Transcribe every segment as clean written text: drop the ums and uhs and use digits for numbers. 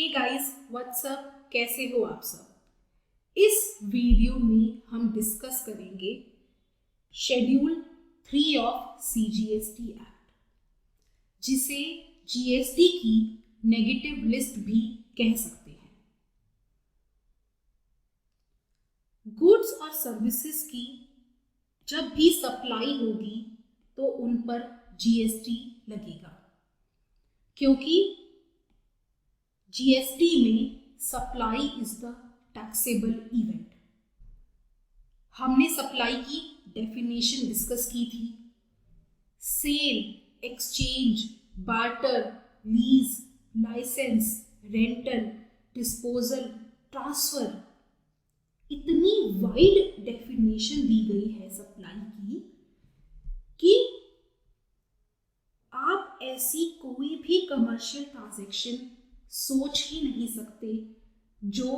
Hey guys, WhatsApp, कैसे हो आप सब। इस वीडियो में हम डिस्कस करेंगे शेड्यूल 3 ऑफ सीजीएसटी एक्ट, जिसे जीएसटी की नेगेटिव लिस्ट भी कह सकते हैं। गुड्स और सर्विसेज की जब भी सप्लाई होगी तो उन पर जीएसटी लगेगा, क्योंकि जीएसटी में supply is the taxable event. हमने सप्लाई की डेफिनेशन डिस्कस की थी। Sale, exchange, barter, lease, license, rental, disposal, transfer, इतनी वाइड डेफिनेशन दी गई है सप्लाई की कि आप ऐसी कोई भी कमर्शियल ट्रांजैक्शन सोच ही नहीं सकते जो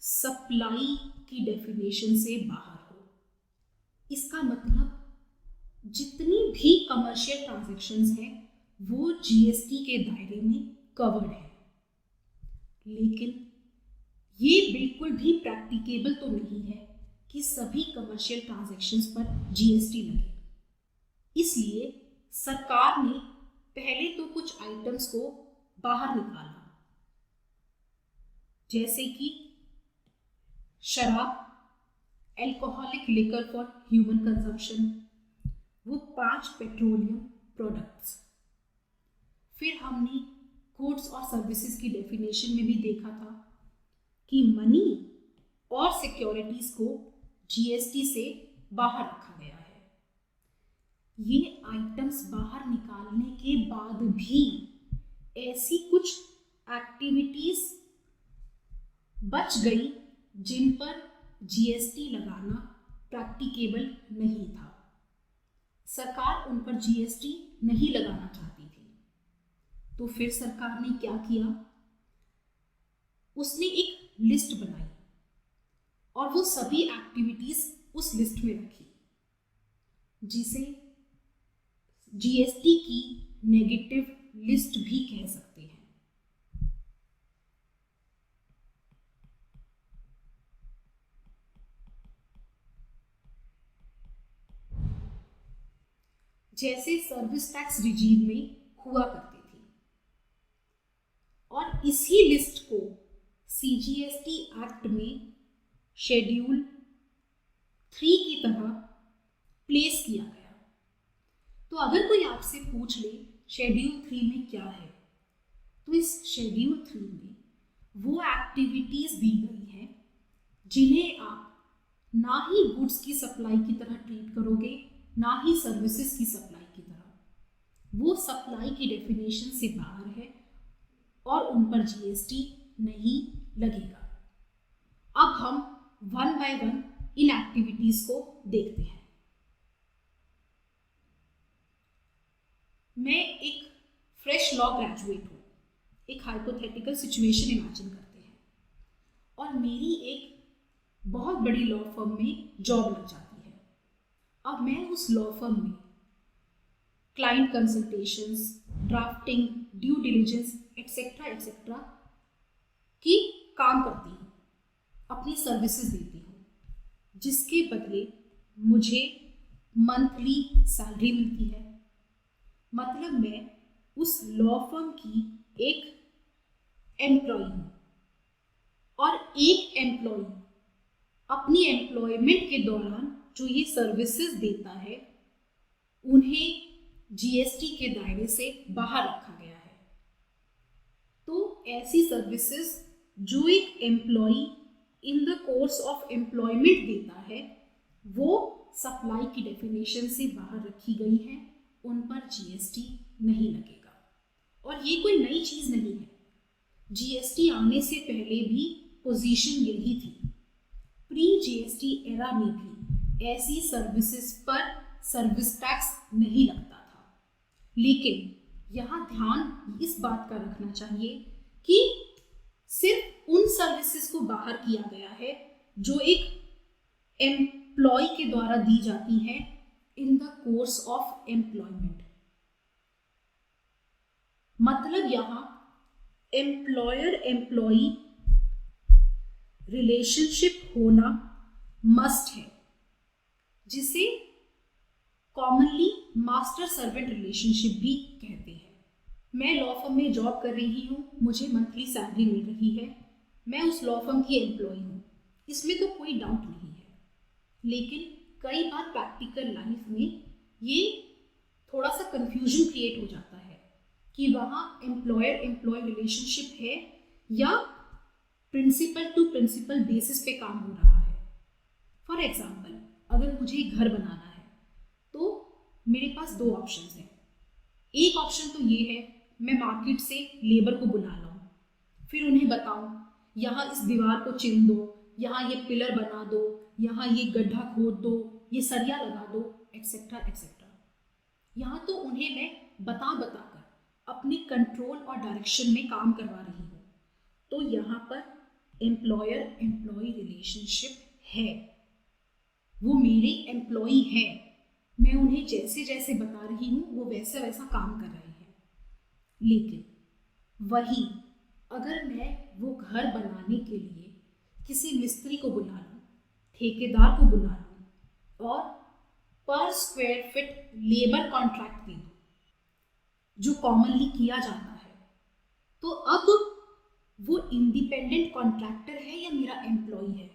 सप्लाई की डेफिनेशन से बाहर हो। इसका मतलब जितनी भी कमर्शियल ट्रांजैक्शंस हैं वो जीएसटी के दायरे में कवर्ड है, लेकिन ये बिल्कुल भी प्रैक्टिकेबल तो नहीं है कि सभी कमर्शियल ट्रांजैक्शंस पर जीएसटी लगे। इसलिए सरकार ने पहले तो कुछ आइटम्स को बाहर निकाला, जैसे कि शराब, alcoholic liquor for human consumption, वो 5 पेट्रोलियम प्रोडक्ट्स। फिर हमने गुड्स और सर्विसेज की डेफिनेशन में भी देखा था कि मनी और सिक्योरिटीज को जीएसटी से बाहर रखा गया है। ये आइटम्स बाहर निकालने के बाद भी ऐसी कुछ एक्टिविटीज बच गई जिन पर जीएसटी लगाना प्रैक्टिकेबल नहीं था। सरकार उन पर जीएसटी नहीं लगाना चाहती थी, तो फिर सरकार ने क्या किया, उसने एक लिस्ट बनाई और वो सभी एक्टिविटीज उस लिस्ट में रखी, जिसे जीएसटी की नेगेटिव लिस्ट भी कह सकते हैं। जैसे सर्विस टैक्स रिजीम में हुआ करती थी, और इसी लिस्ट को सीजीएसटी एक्ट में शेड्यूल 3 की तरह प्लेस किया गया। तो अगर कोई आपसे पूछ ले शेड्यूल 3 में क्या है, तो इस शेड्यूल 3 में वो एक्टिविटीज दी गई हैं जिन्हें आप ना ही गुड्स की सप्लाई की तरह ट्रीट करोगे, ना ही सर्विसेज की सप्लाई की तरह। वो सप्लाई की डेफिनेशन से बाहर है और उन पर जीएसटी नहीं लगेगा। अब हम one by one in activities को देखते हैं। मैं एक फ्रेश लॉ ग्रेजुएट हूँ। एक हाइपोथेटिकल सिचुएशन इमेजिन करते हैं और मेरी एक बहुत बड़ी लॉ फर्म में जॉब लग जाती है। अब मैं उस लॉ फर्म में client consultations, drafting, due diligence etcetera की काम करती हूँ, अपनी सर्विसेज देती हूँ, जिसके बदले मुझे मंथली सैलरी मिलती है। मतलब मैं उस लॉ फर्म की एक एम्प्लॉय हूँ, और एक एम्प्लॉय अपनी एम्प्लॉयमेंट के दौरान जो ये सर्विसेज देता है उन्हें जीएसटी के दायरे से बाहर रखा गया है। तो ऐसी सर्विसेज जो एक employ in the course of employment देता है वो सप्लाई की डेफिनेशन से बाहर रखी गई हैं, उन पर जीएसटी नहीं लगेगा। और ये कोई नई चीज़ नहीं है, जीएसटी आने से पहले भी पोजीशन यही थी। प्री जीएसटी एरा में भी ऐसी सर्विसेज पर सर्विस टैक्स नहीं लगता था, लेकिन यहाँ ध्यान इस बात का रखना चाहिए कि सिर्फ उन सर्विसेज को बाहर किया गया है जो एक एम्प्लॉय के द्वारा दी जाती हैं इन द कोर्स ऑफ एम्प्लॉयमेंट। मतलब यहाँ एम्प्लॉयर एम्प्लॉई रिलेशनशिप होना मस्ट है, जिसे कॉमनली मास्टर सर्वेंट रिलेशनशिप भी कहते हैं। मैं लॉ फर्म में जॉब कर रही हूँ, मुझे मंथली सैलरी मिल रही है, मैं उस लॉ फर्म की एम्प्लॉई हूँ, इसमें तो कोई डाउट नहीं है। लेकिन कई बार प्रैक्टिकल लाइफ में ये थोड़ा सा कंफ्यूजन क्रिएट हो जाता है कि वहाँ एम्प्लॉयर एम्प्लॉय रिलेशनशिप है या प्रिंसिपल टू प्रिंसिपल बेसिस पे काम हो रहा है। फॉर एग्जाम्पल, अगर मुझे घर बनाना है तो मेरे पास दो ऑप्शंस हैं। एक ऑप्शन तो ये है, मैं मार्केट से लेबर को बुला लाऊं, फिर उन्हें बताऊं यहाँ इस दीवार को चिन दो, यहाँ ये पिलर बना दो, यहाँ ये गड्ढा खोद दो, ये सरिया लगा दो, एक्सेट्रा एक्सेट्रा। यहाँ तो उन्हें मैं बता कर अपने कंट्रोल और डायरेक्शन में काम करवा रही हूँ। तो यहाँ पर एम्प्लॉयर एम्प्लॉई रिलेशनशिप है, वो मेरे एम्प्लॉई है, मैं उन्हें जैसे जैसे बता रही हूँ वो वैसा वैसा काम कर रहे हैं। लेकिन वही अगर मैं वो घर बनाने के लिए किसी मिस्त्री को बुला लूँ, ठेकेदार को बुला लूँ और पर स्क्वायर फिट लेबर कॉन्ट्रैक्ट दे दूँ, जो कॉमनली किया जाता है, तो अब वो इंडिपेंडेंट कॉन्ट्रैक्टर है या मेरा एम्प्लॉई है,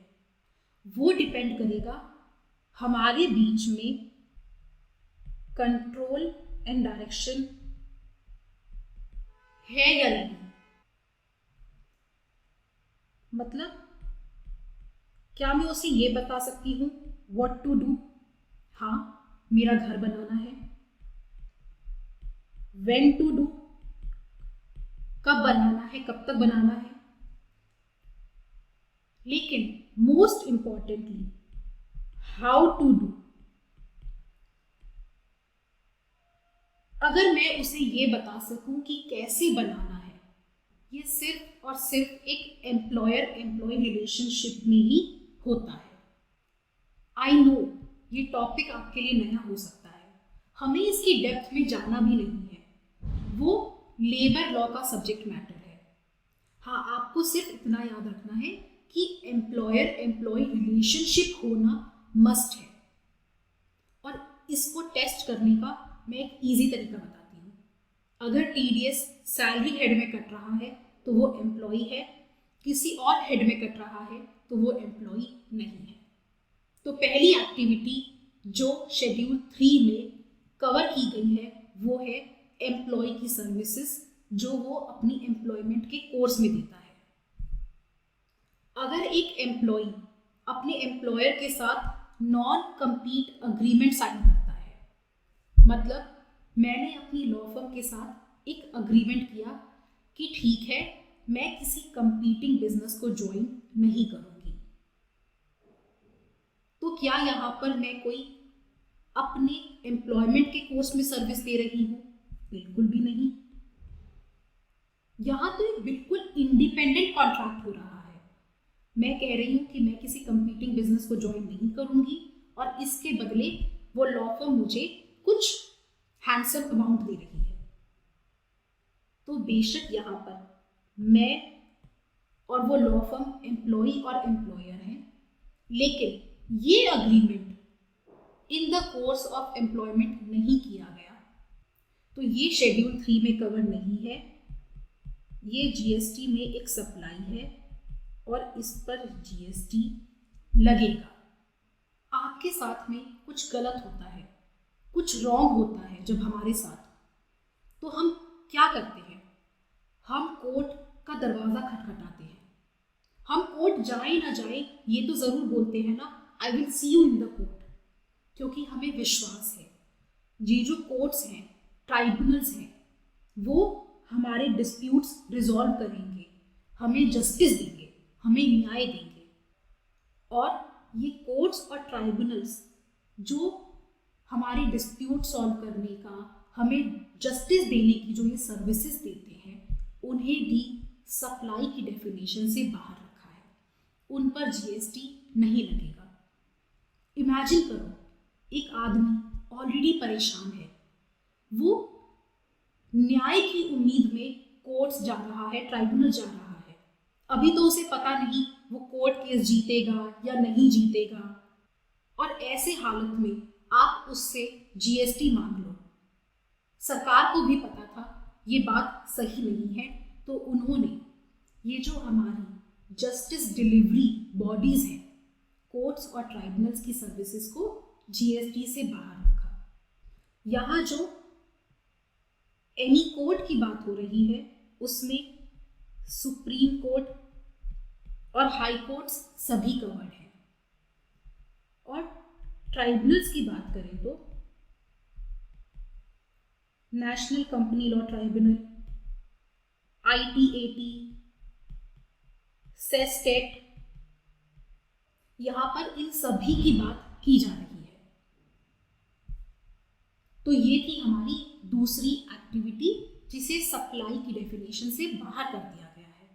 वो डिपेंड करेगा हमारे बीच में कंट्रोल एंड डायरेक्शन है या नहीं। मतलब क्या मैं उसे ये बता सकती हूँ व्हाट टू डू? हाँ, मेरा घर बनाना है। व्हेन टू डू, कब बनाना है, कब तक बनाना है। लेकिन most importantly how to do. अगर मैं उसे ये बता सकूं कि कैसे बनाना है, ये सिर्फ और सिर्फ एक एम्प्लॉयर एम्प्लॉय रिलेशनशिप में ही होता है। आई नो ये टॉपिक आपके लिए नया हो सकता है, हमें इसकी डेप्थ में जाना भी नहीं है, वो लेबर लॉ का सब्जेक्ट मैटर है। हाँ, आपको सिर्फ इतना याद रखना है कि एम्प्लॉयर एम्प्लॉय रिलेशनशिप होना मस्ट है। और इसको टेस्ट करने का मैं एक ईजी तरीका बताती हूँ। अगर टीडीएस सैलरी हेड में कट रहा है तो वो एम्प्लॉई है, किसी और हेड में कट रहा है तो वो एम्प्लॉई नहीं है। तो पहली एक्टिविटी जो शेड्यूल 3 में कवर की गई है वो है एम्प्लॉय की सर्विसेज, जो वो अपनी एम्प्लॉयमेंट के कोर्स में देता है। अगर एक एम्प्लॉय अपने एम्प्लॉयर के साथ नॉन कम्पीट अग्रीमेंट साइन करता है, मतलब मैंने अपनी लॉ फर्म के साथ एक अग्रीमेंट किया कि ठीक है, मैं किसी कंपीटिंग बिजनेस को ज्वाइन नहीं करूंगी, तो क्या यहाँ पर मैं कोई अपने एम्प्लॉयमेंट के कोर्स में सर्विस दे रही हूँ? बिल्कुल भी नहीं। यहाँ तो एक बिल्कुल इंडिपेंडेंट कॉन्ट्रैक्ट हो रहा है। मैं कह रही हूँ कि मैं किसी कंपीटिंग बिजनेस को ज्वाइन नहीं करूंगी और इसके बदले वो लॉ फर्म मुझे कुछ हैंडसम अमाउंट दे रही है। तो बेशक यहाँ पर मैं और वो लॉ फर्म एम्प्लॉई और एम्प्लॉयर हैं, लेकिन ये agreement in the course of employment नहीं किया गया, तो ये शेड्यूल 3 में कवर नहीं है। ये जीएसटी में एक सप्लाई है और इस पर जीएसटी लगेगा। आपके साथ में कुछ गलत होता है, कुछ रॉन्ग होता है जब हमारे साथ, तो हम क्या करते हैं? हम कोर्ट का दरवाज़ा खटखटाते हैं। हम कोर्ट जाए ना जाए ये तो ज़रूर बोलते हैं ना, I will see you in the court, क्योंकि हमें विश्वास है ये जो कोर्ट्स हैं, ट्राइब्यूनल्स हैं, वो हमारे डिस्प्यूट्स रिजॉल्व करेंगे, हमें जस्टिस देंगे, हमें न्याय देंगे। और ये कोर्ट्स और ट्राइब्यूनल्स जो हमारे डिस्प्यूट सॉल्व करने का, हमें जस्टिस देने की जो ये सर्विसेज देते हैं, उन्हें भी सप्लाई की डेफिनेशन से बाहर रखा है, उन पर जीएसटी नहीं लगेगा। इमेजिन करो, एक आदमी ऑलरेडी परेशान है, वो न्याय की उम्मीद में कोर्ट्स जा रहा है, ट्राइब्यूनल जा रहा है। अभी तो उसे पता नहीं वो कोर्ट केस जीतेगा या नहीं जीतेगा, और ऐसे हालत में आप उससे जीएसटी मांग लो। सरकार को भी पता था ये बात सही नहीं है, तो उन्होंने ये जो हमारी जस्टिस डिलीवरी बॉडीज हैं, कोर्ट्स और ट्राइब्यूनल्स की सर्विसेज को जीएसटी से बाहर रखा। यहाँ जो एनी कोर्ट की बात हो रही है उसमें सुप्रीम कोर्ट और हाई कोर्ट्स सभी कवर्ड हैं, और ट्राइब्यूनल्स की बात करें तो national company law tribunal, ITAT, sestet, यहां पर इन सभी की बात की जा रही है। तो ये थी हमारी दूसरी एक्टिविटी जिसे सप्लाई की डेफिनेशन से बाहर कर दिया गया है।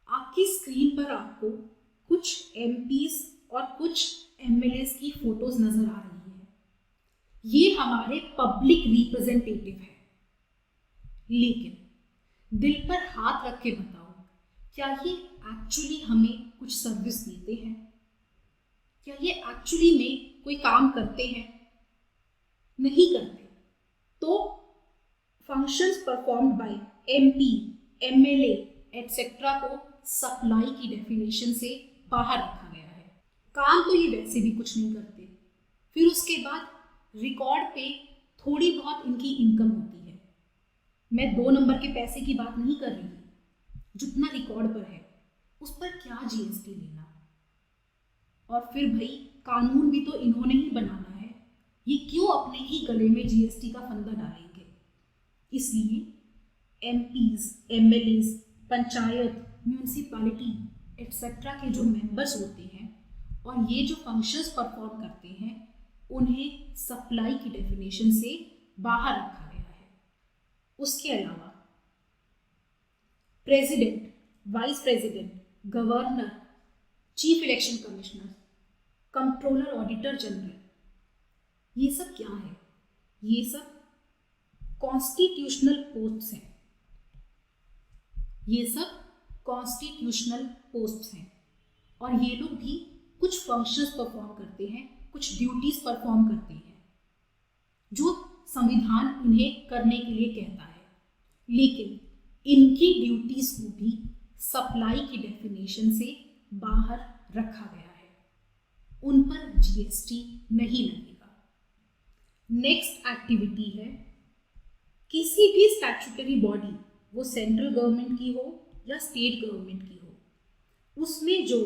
आपकी स्क्रीन पर आपको कुछ MPs और कुछ MLAs की फोटोज नजर आ रही है। ये हमारे पब्लिक रिप्रेजेंटेटिव है, लेकिन दिल पर हाथ रख के बताओ, क्या ये एक्चुअली हमें कुछ सर्विस देते हैं? क्या ये एक्चुअली में कोई काम करते हैं? नहीं करते। तो functions performed by MP, MLA etcetera को सप्लाई की डेफिनेशन से बाहर रखा गया है। काम तो ये वैसे भी कुछ नहीं करते, फिर उसके बाद रिकॉर्ड पे थोड़ी बहुत इनकी इनकम होती है। मैं 2 नंबर के पैसे की बात नहीं कर रही, जितना रिकॉर्ड पर है उस पर क्या जीएसटी लेना। और फिर भाई कानून भी तो इन्होंने ही बनाना है, ये क्यों अपने ही गले में जीएसटी का फंदा डालेंगे। इसलिए MPs, MLAs, panchayat, municipality etcetera के जो मेंबर्स होते हैं और ये जो फंक्शंस परफॉर्म करते हैं, उन्हें सप्लाई की डेफिनेशन से बाहर रखा गया है। उसके अलावा president, vice president, governor, chief election commissioner, controller, auditor general, ये सब क्या है? ये सब कॉन्स्टिट्यूशनल पोस्ट्स हैं। ये सब कॉन्स्टिट्यूशनल पोस्ट्स हैं, और ये लोग भी कुछ फंक्शंस परफॉर्म करते हैं, कुछ ड्यूटीज परफॉर्म करते हैं जो संविधान इन्हें करने के लिए कहता है। लेकिन इनकी ड्यूटीज को भी सप्लाई की डेफिनेशन से बाहर रखा गया है, उन पर जीएसटी नहीं लगेगा। नेक्स्ट एक्टिविटी है, किसी भी स्टैट्यूटरी बॉडी, वो सेंट्रल गवर्नमेंट की हो या स्टेट गवर्नमेंट की हो, उसमें जो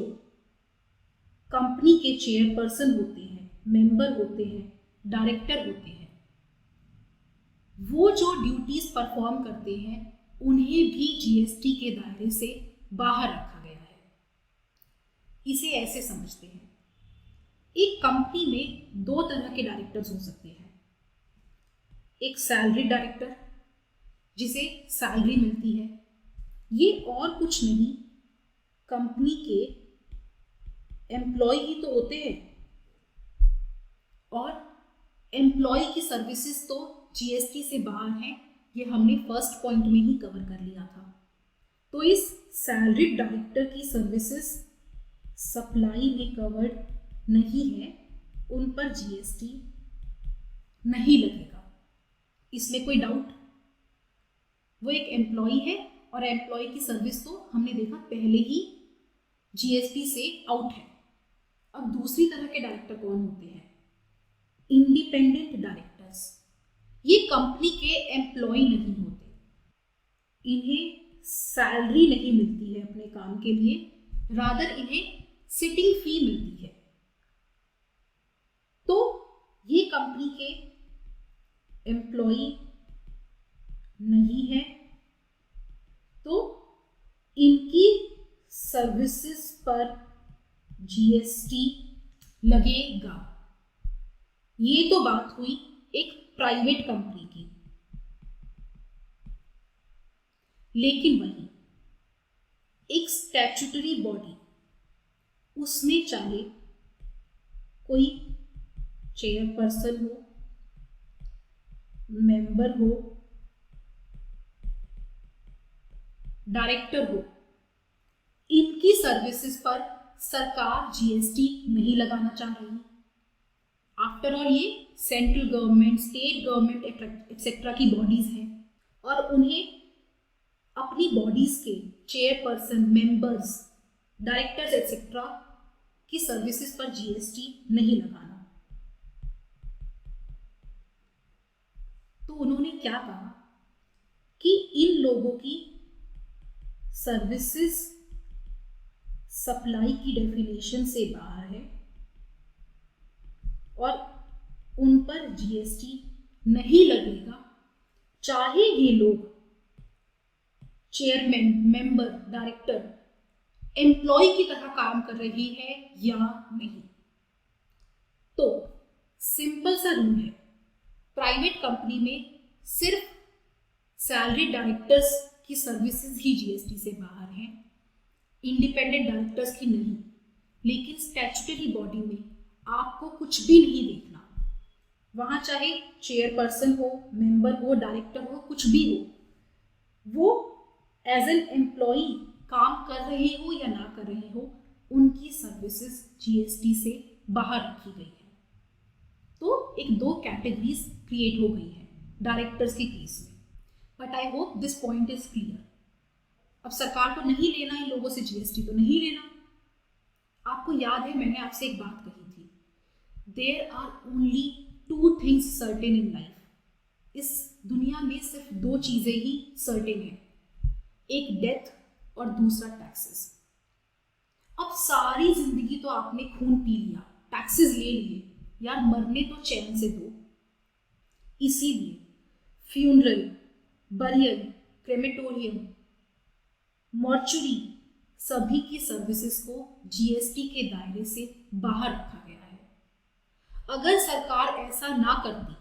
कंपनी के चेयरपर्सन होते हैं, मेंबर होते हैं, डायरेक्टर होते हैं, वो जो ड्यूटीज परफॉर्म करते हैं उन्हें भी जीएसटी के दायरे से बाहर रखा गया है। इसे ऐसे समझते हैं, एक कंपनी में 2 तरह के डायरेक्टर्स हो सकते हैं। एक सैलरी डायरेक्टर, जिसे सैलरी मिलती है, ये और कुछ नहीं, कंपनी के एम्प्लॉय ही तो होते हैं, और एम्प्लॉय की सर्विसेज तो जीएसटी से बाहर हैं। ये हमने फर्स्ट पॉइंट में ही कवर कर लिया था। तो इस सैलरी डायरेक्टर की सर्विसेज सप्लाई में कवर्ड नहीं है, उन पर जीएसटी नहीं लगेगा। इसमें कोई डाउट? वो एक एम्प्लॉय है, और एम्प्लॉय की सर्विस तो हमने देखा पहले ही जीएसटी से आउट है। अब दूसरी तरह के डायरेक्टर कौन होते हैं? Independent directors. ये कंपनी के एम्प्लॉय नहीं होते, इन्हें सैलरी नहीं मिलती है अपने काम के लिए, रादर इन्हें सिटिंग फी मिलती है। तो ये कंपनी के एम्प्लॉय नहीं है, तो इनकी सर्विसेज पर जीएसटी लगेगा। ये तो बात हुई एक प्राइवेट कंपनी की, लेकिन वही एक स्टैट्यूटरी बॉडी, उसमें चाहे कोई चेयरपर्सन हो मेंबर हो, डायरेक्टर हो, इनकी सर्विसेज पर सरकार जीएसटी नहीं लगाना चाह रही। आफ्टर ऑल ये central government, state government etcetera की बॉडीज हैं और उन्हें अपनी बॉडीज के चेयरपर्सन, मेंबर्स, डायरेक्टर्स एक्सेट्रा की सर्विसेज पर जीएसटी नहीं लगाना। तो उन्होंने क्या कहा कि इन लोगों की सर्विसेज सप्लाई की डेफिनेशन से बाहर है और उन पर जीएसटी नहीं लगेगा, चाहे ये लोग चेयरमैन, मेंबर, डायरेक्टर, एम्प्लॉय की तरह काम कर रही है या नहीं। तो सिंपल सा रूल है, प्राइवेट कंपनी में सिर्फ सैलरी डायरेक्टर्स की सर्विसेज ही जीएसटी से बाहर हैं, इंडिपेंडेंट डायरेक्टर्स की नहीं। लेकिन स्टैट्यूटरी बॉडी में आपको कुछ भी नहीं देखना, वहां चाहे चेयरपर्सन हो, मेंबर हो, डायरेक्टर हो, कुछ भी हो, वो एज एन एम्प्लॉय काम कर रहे हो या ना कर रहे हो, उनकी सर्विसेज जीएसटी से बाहर रखी गई है। तो एक दो कैटेगरीज क्रिएट हो गई है डायरेक्टर्स के केस में। But I hope this point is clear. अब सरकार को नहीं लेना इन लोगों से जीएसटी, तो नहीं लेना। आपको याद है मैंने आपसे एक बात कही थी, there are only two things certain in life. इस दुनिया में सिर्फ दो चीजें ही सर्टेन है, एक डेथ और दूसरा टैक्सेस। अब सारी जिंदगी तो आपने खून पी लिया, टैक्सेस ले लिए, यार मरने तो चैन से दो। इसीलिए फ्यूनरल, बरियल, क्रेमेटोरियम, मॉर्चुरी, सभी की सर्विसेज को जीएसटी के दायरे से बाहर रखा गया है। अगर सरकार ऐसा ना करती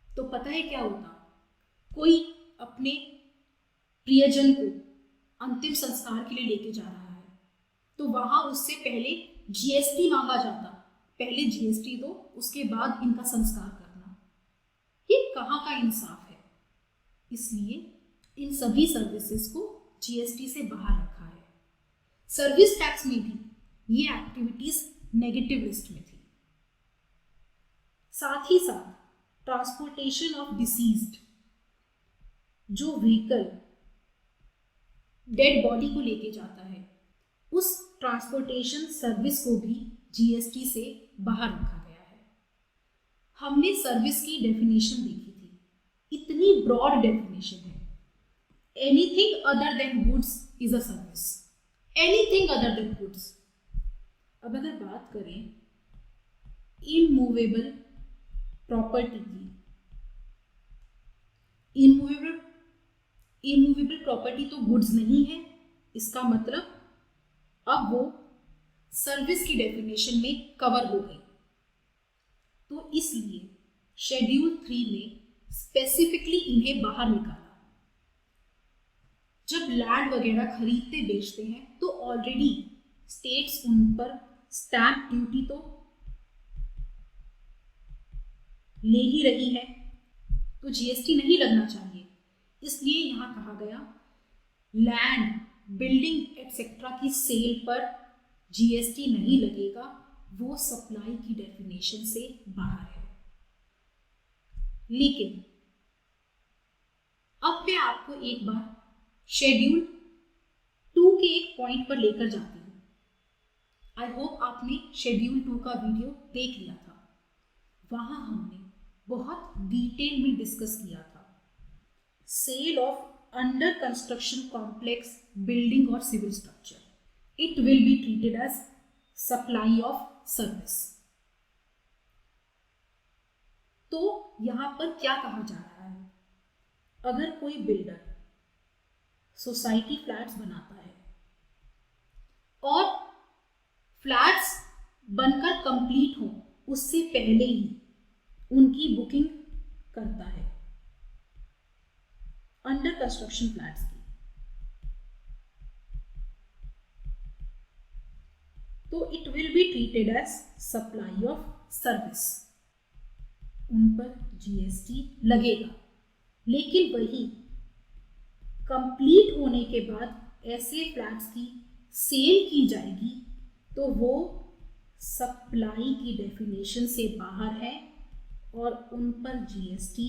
तो पता है क्या होता, कोई अपने प्रियजन को अंतिम संस्कार के लिए लेके जा रहा है तो वहां उससे पहले जीएसटी मांगा जाता, पहले जीएसटी दो उसके बाद इनका संस्कार करना। ये कहाँ का इंसाफ है। इसलिए इन सभी सर्विसेज को जीएसटी से बाहर रखा है। सर्विस टैक्स में भी ये एक्टिविटीज नेगेटिव लिस्ट में थी। साथ ही साथ ट्रांसपोर्टेशन ऑफ डिसीज्ड, जो व्हीकल डेड बॉडी को लेके जाता है, उस ट्रांसपोर्टेशन सर्विस को भी जीएसटी से बाहर रखा गया है। हमने सर्विस की डेफिनेशन देखी थी, इतनी ब्रॉड डेफिनेशन है। Anything other than goods is a service, anything other than goods. अब अगर बात करें इमूवेबल प्रॉपर्टी की, इमूवेबल प्रॉपर्टी तो गुड्स नहीं है, इसका मतलब अब वो सर्विस की डेफिनेशन में कवर हो गई। तो इसलिए शेड्यूल 3 में स्पेसिफिकली इन्हें बाहर निकाला। जब लैंड वगैरह खरीदते बेचते हैं तो ऑलरेडी स्टेट्स उन पर स्टैंप ड्यूटी तो ले ही रही है, तो जीएसटी नहीं लगना चाहिए। इसलिए यहां कहा गया लैंड, बिल्डिंग एक्सेट्रा की सेल पर जीएसटी नहीं लगेगा, वो सप्लाई की डेफिनेशन से बाहर है। लेकिन अब मैं आपको एक बार शेड्यूल 2 के एक पॉइंट पर लेकर जाती हूँ। आई होप आपने शेड्यूल 2 का वीडियो देख लिया था। वहां हमने बहुत डिटेल में डिस्कस किया था sale of under construction complex building और civil structure, it will be treated as supply of service. तो यहां पर क्या कहा जा रहा है, अगर कोई बिल्डर सोसाइटी फ्लैट्स बनाता है और फ्लैट्स बनकर कंप्लीट हो उससे पहले ही उनकी बुकिंग करता है अंडर कंस्ट्रक्शन फ्लैट्स की, तो it will be treated as supply of service, उन पर जीएसटी लगेगा। लेकिन वही कंप्लीट होने के बाद ऐसे फ्लैट्स की सेल की जाएगी तो वो सप्लाई की डेफिनेशन से बाहर है और उन पर जीएसटी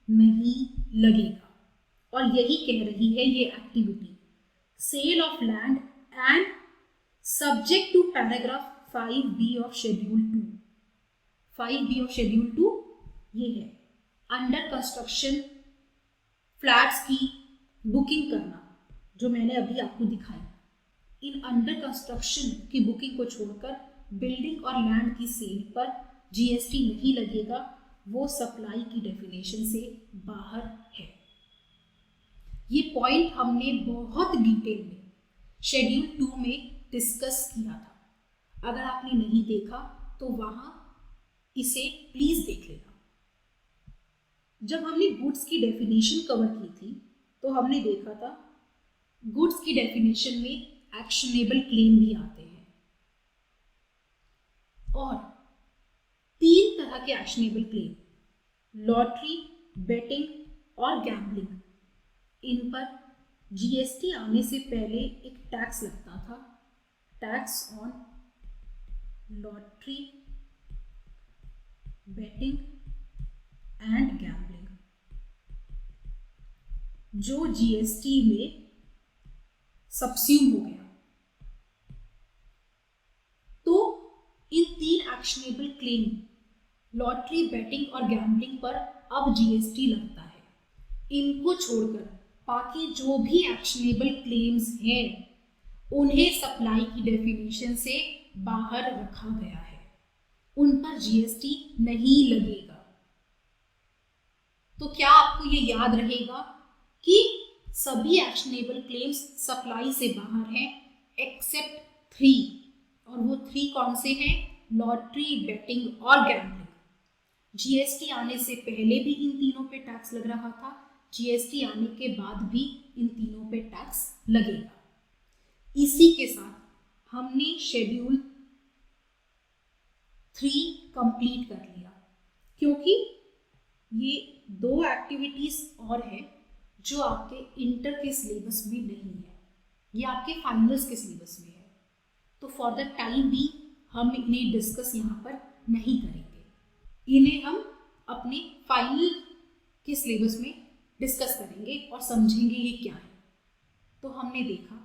नहीं लगेगा। और यही कह रही है ये activity, sale of land and subject to paragraph 5B of schedule 2। 5B of schedule 2 ये है, अंडर कंस्ट्रक्शन फ्लैट्स की बुकिंग करना, जो मैंने अभी आपको दिखाई। इन अंडर कंस्ट्रक्शन की बुकिंग को छोड़कर बिल्डिंग और लैंड की सेल पर जीएसटी नहीं लगेगा, वो सप्लाई की डेफिनेशन से बाहर है। ये पॉइंट हमने बहुत डिटेल में शेड्यूल 2 में डिस्कस किया था। अगर आपने नहीं देखा तो वहां इसे प्लीज देख लेना। जब हमने गुड्स की डेफिनेशन कवर की थी तो हमने देखा था गुड्स की डेफिनेशन में एक्शनेबल क्लेम भी आते हैं, और 3 तरह के एक्शनेबल क्लेम, लॉटरी, बेटिंग और गैम्बलिंग, इन पर जीएसटी आने से पहले एक टैक्स लगता था, tax on lottery, betting and gambling, जो जीएसटी में सबस्यूम हो गया। तो इन 3 एक्शनेबल क्लेम, लॉटरी, बेटिंग और गैम्बलिंग पर अब जीएसटी लगता है। इनको छोड़कर बाकी जो भी एक्शनेबल क्लेम्स हैं उन्हें सप्लाई की डेफिनेशन से बाहर रखा गया है, उन पर जीएसटी नहीं लगेगा। तो क्या आपको ये याद रहेगा कि सभी एक्शनेबल क्लेम्स सप्लाई से बाहर हैं एक्सेप्ट 3, और वो 3 कौन से हैं? लॉटरी, बेटिंग और गैम्बलिंग। जीएसटी आने से पहले भी इन तीनों पे टैक्स लग रहा था, जीएसटी आने के बाद भी इन तीनों पे टैक्स लगेगा। इसी के साथ हमने शेड्यूल 3 कंप्लीट कर लिया, क्योंकि ये 2 एक्टिविटीज और है जो आपके इंटर के सिलेबस में नहीं है, ये आपके फाइनल्स के सिलेबस में है। तो फॉर द टाइम भी हम इन्हें डिस्कस यहाँ पर नहीं करेंगे, इन्हें हम अपने फाइनल के सिलेबस में डिस्कस करेंगे और समझेंगे ये क्या है। तो हमने देखा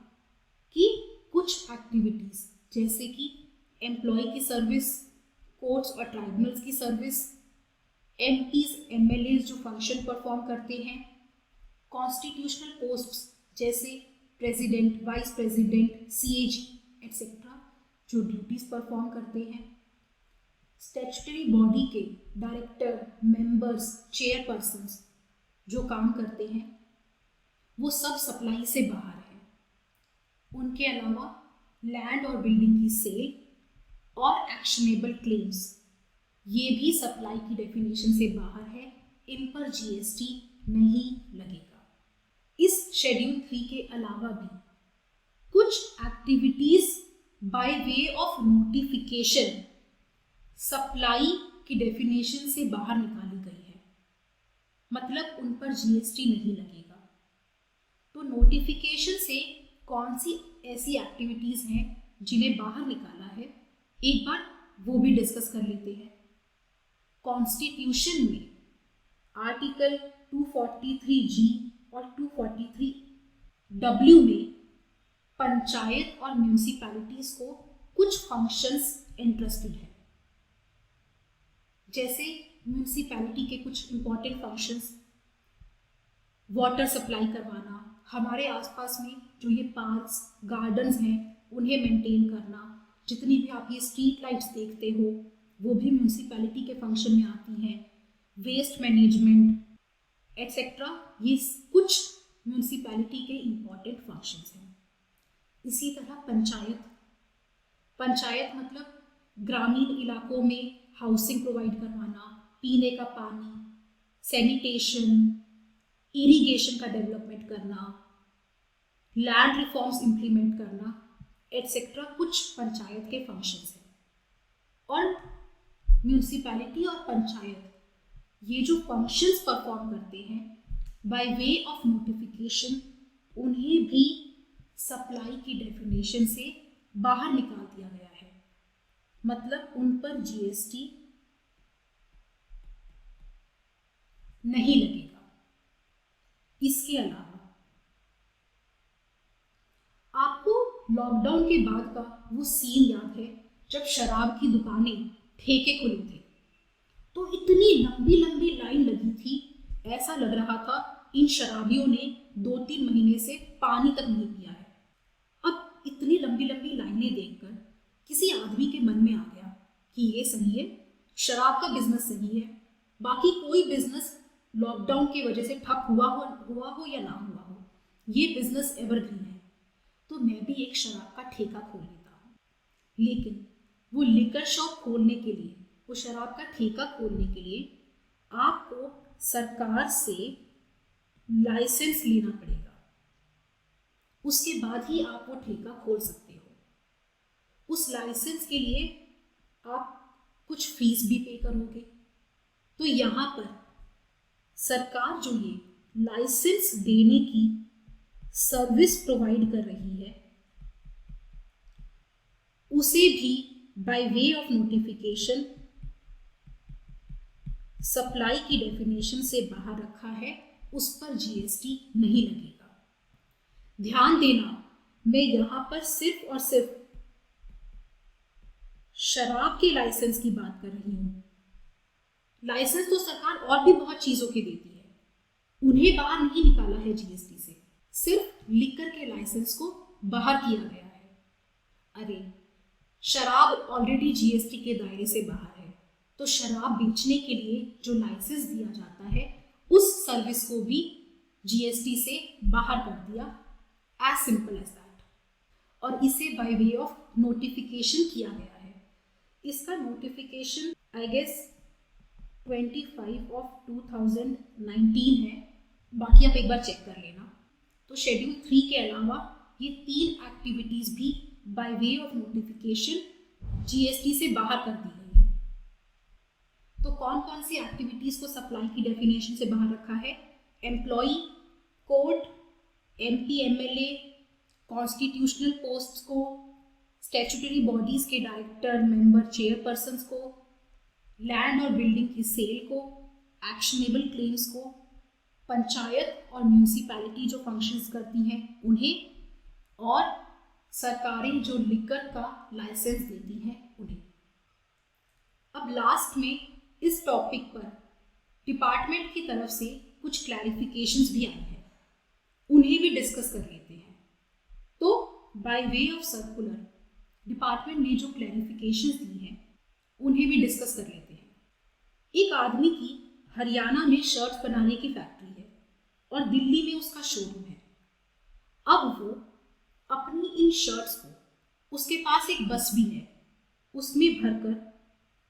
कि कुछ एक्टिविटीज जैसे कि एम्प्लॉय की सर्विस, कोर्ट्स और ट्राइब्यूनल्स की सर्विस, एमपीज एमएलएज जो फंक्शन परफॉर्म करते हैं, कॉन्स्टिट्यूशनल पोस्ट्स जैसे president, vice president, CAG etcetera जो ड्यूटीज परफॉर्म करते हैं, स्टैट्यूटरी बॉडी के डायरेक्टर, मेंबर्स, चेयरपर्सन्स जो काम करते हैं, वो सब सप्लाई से बाहर है। उनके अलावा लैंड और बिल्डिंग की सेल और एक्शनेबल क्लेम्स, ये भी सप्लाई की डेफिनेशन से बाहर है, इन पर जीएसटी नहीं लगेगा। इस शेड्यूल 3 के अलावा भी कुछ activities by way of notification supply की डेफिनेशन से बाहर निकाली गई है, मतलब उन पर जीएसटी नहीं लगेगा। तो नोटिफिकेशन से कौन सी ऐसी एक्टिविटीज हैं जिन्हें बाहर निकाला है, एक बार वो भी डिस्कस कर लेते हैं। कॉन्स्टिट्यूशन में आर्टिकल 243G और 243W में पंचायत और म्यूनिसिपैलिटीज को कुछ फंक्शंस इंटरेस्टेड है। जैसे म्यूनिसिपैलिटी के कुछ इंपॉर्टेंट फंक्शंस, वाटर सप्लाई करवाना, हमारे आसपास में जो ये पार्क्स, गार्डन्स हैं उन्हें मेंटेन करना, जितनी भी आप ये स्ट्रीट लाइट्स देखते हो वो भी म्यूनिसिपैलिटी के फंक्शन में आती हैं, वेस्ट मैनेजमेंट एटसेट्रा, ये कुछ म्यूनिसिपैलिटी के इम्पॉर्टेंट फंक्शंस हैं। इसी तरह पंचायत मतलब ग्रामीण इलाकों में हाउसिंग प्रोवाइड करवाना, पीने का पानी, सैनिटेशन, इरिगेशन का डेवलपमेंट करना, लैंड रिफॉर्म्स इम्प्लीमेंट करना एटसेट्रा, कुछ पंचायत के फंक्शंस हैं। और म्यूनिसिपैलिटी और पंचायत ये जो फंक्शंस परफॉर्म करते हैं बाय वे ऑफ नोटिफिकेशन उन्हें भी सप्लाई की डेफिनेशन से बाहर निकाल दिया गया है, मतलब उन पर जीएसटी नहीं लगेगा। इसके अलावा आपको लॉकडाउन के बाद का वो सीन याद है जब शराब की दुकानें ठेके खुले थे, तो इतनी लंबी लंबी लाइन लगी थी, ऐसा लग रहा था इन शराबियों ने 2-3 महीने से पानी तक नहीं पिया है। अब इतनी लंबी लंबी लाइनें देखकर किसी आदमी के मन में आ गया कि ये सही है, शराब का बिजनेस सही है, बाकी कोई बिजनेस लॉकडाउन की वजह से ठप हुआ हो या ना हुआ हो, ये बिजनेस एवरग्रीन है, तो मैं भी एक शराब का ठेका खोल लेता हूँ। लेकिन वो लिकर शॉप खोलने के लिए, वो शराब का ठेका खोलने के लिए आपको सरकार से लाइसेंस लेना पड़ेगा, उसके बाद ही आप वो ठेका खोल सकते हो। उस लाइसेंस के लिए आप कुछ फीस भी पे करोगे। तो यहाँ पर सरकार जो ये लाइसेंस देने की सर्विस प्रोवाइड कर रही है, उसे भी by way of notification supply की डेफिनेशन से बाहर रखा है, उस पर जीएसटी नहीं लगेगा। ध्यान देना, मैं यहाँ पर सिर्फ और सिर्फ शराब के लाइसेंस की बात कर रही हूँ। लाइसेंस तो सरकार और भी बहुत चीजों के देती है, उन्हें बाहर नहीं निकाला है जीएसटी से, सिर्फ लिकर के लाइसेंस को बाहर किया गया है। अरे शराब ऑलरेडी जीएसटी के दायरे से बाहर है, तो शराब बेचने के लिए जो लाइसेंस दिया जाता है, उस सर्विस को भी जीएसटी से बाहर कर दिया, एज सिंपल एज दैट। और इसे बाय वे ऑफ नोटिफिकेशन किया गया है। इसका नोटिफिकेशन आई गेस 25 ऑफ 2019 है, बाकी आप एक बार चेक कर लेना। तो शेड्यूल 3 के अलावा ये 3 एक्टिविटीज भी by way of notification GST से बाहर कर दी गई है। तो कौन कौन सी एक्टिविटीज को सप्लाई की डेफिनेशन से बाहर रखा है? Employee, court, MP MLA, constitutional posts को, स्टैट्यूटरी बॉडीज के डायरेक्टर, मेंबर, चेयरपर्सन्स को, लैंड और बिल्डिंग की सेल को, एक्शनेबल क्लेम्स को, पंचायत और म्यूनिसिपैलिटी जो फंक्शंस करती हैं उन्हें, और सरकारें जो लिकर का लाइसेंस देती हैं उन्हें। अब लास्ट में इस टॉपिक पर डिपार्टमेंट की तरफ से कुछ क्लैरिफिकेशंस भी आई हैं, उन्हें भी डिस्कस कर लेते हैं। तो by way of circular department ने जो क्लैरिफिकेशंस दी हैं उन्हें भी डिस्कस कर लेते हैं। एक आदमी की हरियाणा में शर्ट बनाने की फैक्ट्री है और दिल्ली में उसका शोरूम है। अब वो अपनी इन शर्ट्स को, उसके पास एक बस भी है, उसमें भरकर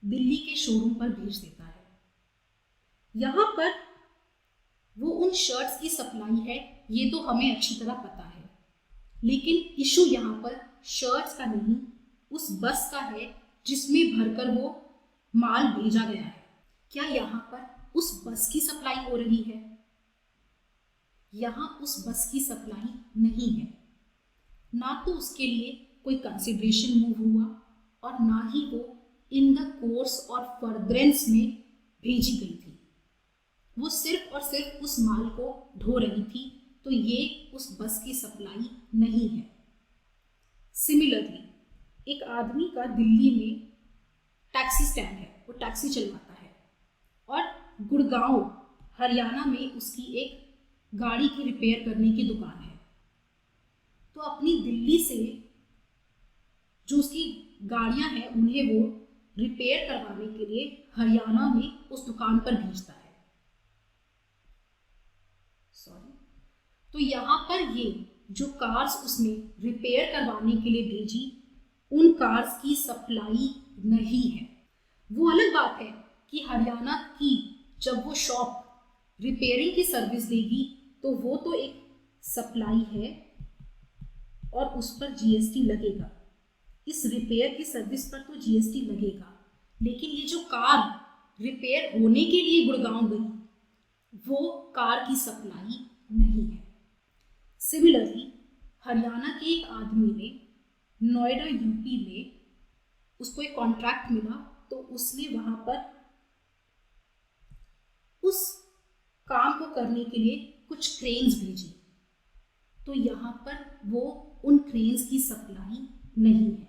दिल्ली के शोरूम पर भेज देता है। यहाँ पर वो उन शर्ट्स की सप्लाई है, ये तो हमें अच्छी तरह पता है, लेकिन इशू यहाँ पर शर्ट्स का नहीं, उस बस का है जिसमें भरकर वो माल भेजा गया है। क्या यहाँ पर उस बस की सप्लाई हो रही है? यहाँ उस बस की सप्लाई नहीं है, ना तो उसके लिए कोई कंसिडरेशन मूव हुआ और ना ही वो इन द कोर्स और फर्दरेंस में भेजी गई थी। वो सिर्फ और सिर्फ उस माल को ढो रही थी, तो ये उस बस की सप्लाई नहीं है। सिमिलरली एक आदमी का दिल्ली में टैक्सी स्टैंड है, वो टैक्सी चलवाता है, और गुड़गांव हरियाणा में उसकी एक गाड़ी की रिपेयर करने की दुकान है। तो अपनी दिल्ली से जो उसकी गाड़ियां हैं उन्हें वो रिपेयर करवाने के लिए हरियाणा में उस दुकान पर भेजता है। तो यहाँ पर ये जो कार्स उसने रिपेयर करवाने के लिए भेजी, उन कार्स की सप्लाई नहीं है। वो अलग बात है कि हरियाणा की जब वो शॉप रिपेयरिंग की सर्विस देगी तो वो तो एक सप्लाई है और उस पर जीएसटी लगेगा। इस रिपेयर की सर्विस पर तो जीएसटी लगेगा, लेकिन ये जो कार रिपेयर होने के लिए गुड़गांव गई, वो कार की सप्लाई नहीं है। सिमिलरली हरियाणा के एक आदमी ने नोएडा यूपी में उसको एक कॉन्ट्रैक्ट मिला, तो उसने वहाँ पर उस काम को करने के लिए कुछ क्रेन्स भेजी, तो यहाँ पर वो उन क्रेन्स की सप्लाई नहीं है।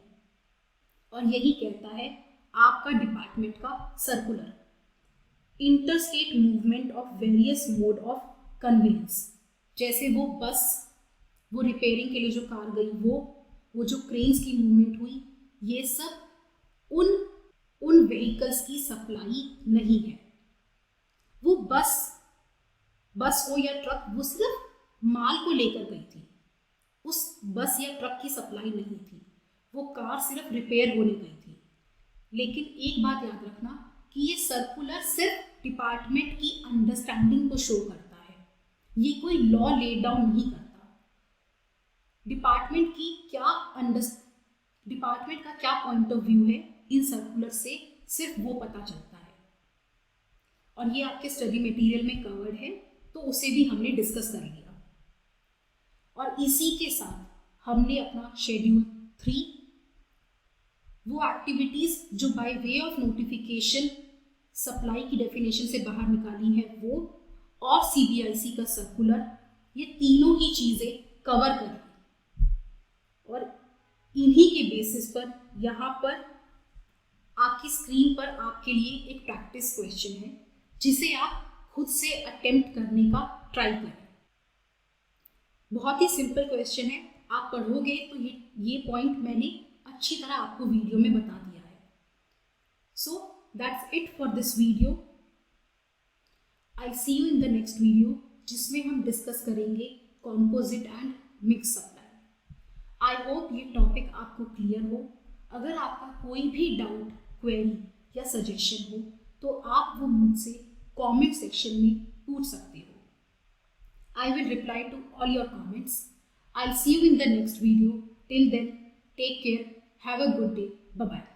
और यही कहता है आपका डिपार्टमेंट का circular, interstate movement of various mode of conveyance. जैसे वो बस, वो रिपेयरिंग के लिए जो कार गई, वो जो क्रेन्स की मूवमेंट हुई, ये सब उन व्हीकल्स की सप्लाई नहीं है। वो बस हो या ट्रक, वो सिर्फ माल को लेकर गई थी, उस बस या ट्रक की सप्लाई नहीं थी, वो कार सिर्फ रिपेयर होने गई थी। लेकिन एक बात याद रखना कि ये सर्कुलर सिर्फ डिपार्टमेंट की अंडरस्टैंडिंग को शो करता है, ये कोई लॉ ले डाउन नहीं करता। डिपार्टमेंट का क्या पॉइंट ऑफ व्यू है इन सर्कुलर से सिर्फ वो पता चलता है। और ये आपके स्टडी मटेरियल में कवर्ड है, तो उसे भी हमने डिस्कस कर लिया। और इसी के साथ हमने अपना शेड्यूल 3, वो एक्टिविटीज़ जो by way of notification supply की डेफिनेशन से बाहर निकाली है वो, और सीबीआईसी का सर्कुलर, ये तीनों ही चीज़ें कवर कर ली। और इन्हीं के बेसिस पर यहाँ पर आपकी स्क्रीन पर आपके लिए एक प्रैक्टिस क्वेश्चन है, जिसे आप खुद से अटेम्प्ट करने का ट्राई करें। बहुत ही सिंपल क्वेश्चन है, आप पढ़ोगे तो ये पॉइंट मैंने अच्छी तरह आपको वीडियो में बता दिया है। So that's it for this video. I see you in the next video, जिसमें हम डिस्कस करेंगे composite and mix supply. I hope ये टॉपिक आपको क्लियर हो। अगर आपका कोई भी डाउट, क्वेरी या सजेशन हो तो आप वो मुझसे कमेंट सेक्शन में पूछ सकते हो। I will reply to all your comments. I'll see you in the next video. Till then, take care. Have a good day. Bye-bye.